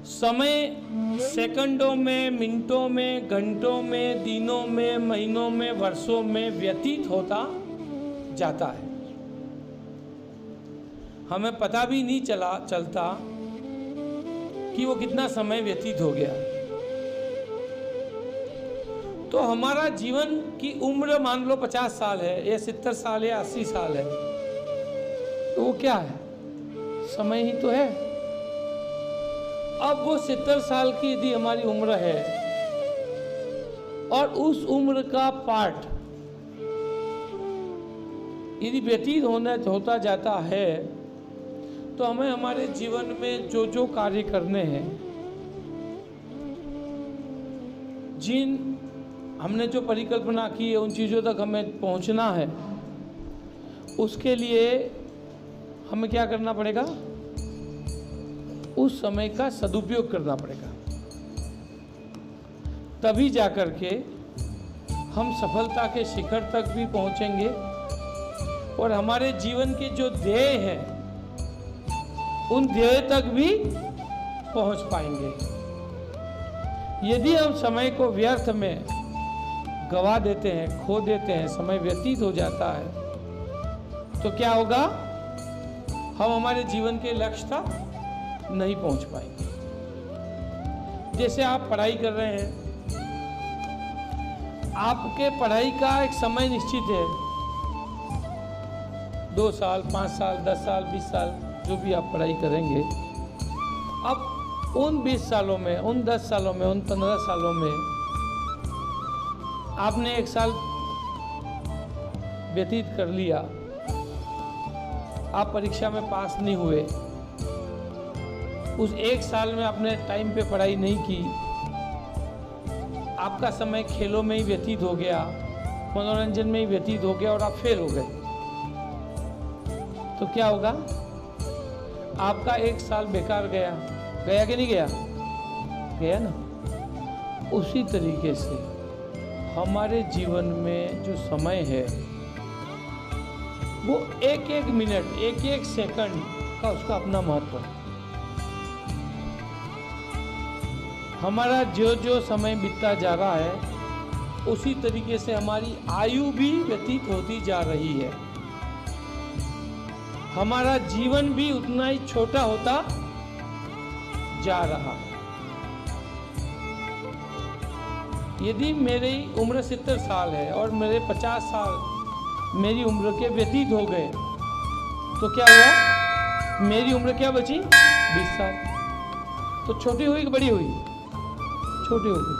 समय सेकंडों में, मिनटों में, घंटों में, दिनों में, महीनों में, वर्षों में व्यतीत होता जाता है। हमें पता भी नहीं चलता कि वो कितना समय व्यतीत हो गया। तो हमारा जीवन की उम्र मान लो 50 साल है या 70 साल या 80 साल है, तो वो क्या है? समय ही तो है। अब वो 70 साल की यदि हमारी उम्र है और उस उम्र का पार्ट यदि व्यतीत होता जाता है, तो हमें हमारे जीवन में जो जो कार्य करने हैं, जिन हमने जो परिकल्पना की है, उन चीज़ों तक हमें पहुंचना है, उसके लिए हमें क्या करना पड़ेगा? उस समय का सदुपयोग करना पड़ेगा। तभी जाकर के हम सफलता के शिखर तक भी पहुंचेंगे और हमारे जीवन के जो ध्येय हैं, उन ध्येय तक भी पहुंच पाएंगे। यदि हम समय को व्यर्थ में गवा देते हैं, खो देते हैं, समय व्यतीत हो जाता है, तो क्या होगा? हम हमारे जीवन के लक्ष्य तक नहीं पहुंच पाएंगे। जैसे आप पढ़ाई कर रहे हैं, आपके पढ़ाई का एक समय निश्चित है, 2 साल, 5 साल, 10 साल, 20 साल, जो भी आप पढ़ाई करेंगे। अब उन 20 सालों में, उन 10 सालों में, उन 15 सालों में आपने 1 साल व्यतीत कर लिया, आप परीक्षा में पास नहीं हुए, उस 1 साल में आपने टाइम पे पढ़ाई नहीं की, आपका समय खेलों में ही व्यतीत हो गया, मनोरंजन में ही व्यतीत हो गया और आप फेल हो गए, तो क्या होगा? आपका 1 साल बेकार गया। गया कि नहीं गया? गया ना। उसी तरीके से हमारे जीवन में जो समय है, वो एक एक मिनट, एक एक सेकंड का उसका अपना महत्व है। हमारा जो जो समय बीतता जा रहा है, उसी तरीके से हमारी आयु भी व्यतीत होती जा रही है। हमारा जीवन भी उतना ही छोटा होता जा रहा है। यदि मेरी उम्र 70 साल है और मेरे 50 साल मेरी उम्र के व्यतीत हो गए, तो क्या हुआ? मेरी उम्र क्या बची? 20 साल। तो छोटी हुई कि बड़ी हुई? छोटी हो गई।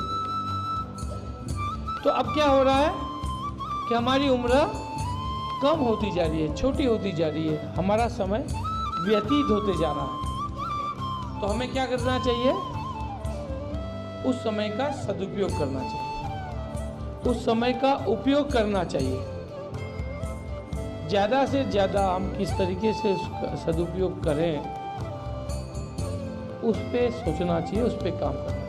तो अब क्या हो रहा है कि हमारी उम्र कम होती जा रही है, छोटी होती जा रही है, हमारा समय व्यतीत होते जा रहा है। तो हमें क्या करना चाहिए? उस समय का सदुपयोग करना चाहिए, उस समय का उपयोग करना चाहिए। ज़्यादा से ज़्यादा हम किस तरीके से उसका सदुपयोग करें, उस पर सोचना चाहिए, उस पर काम करना चाहिए।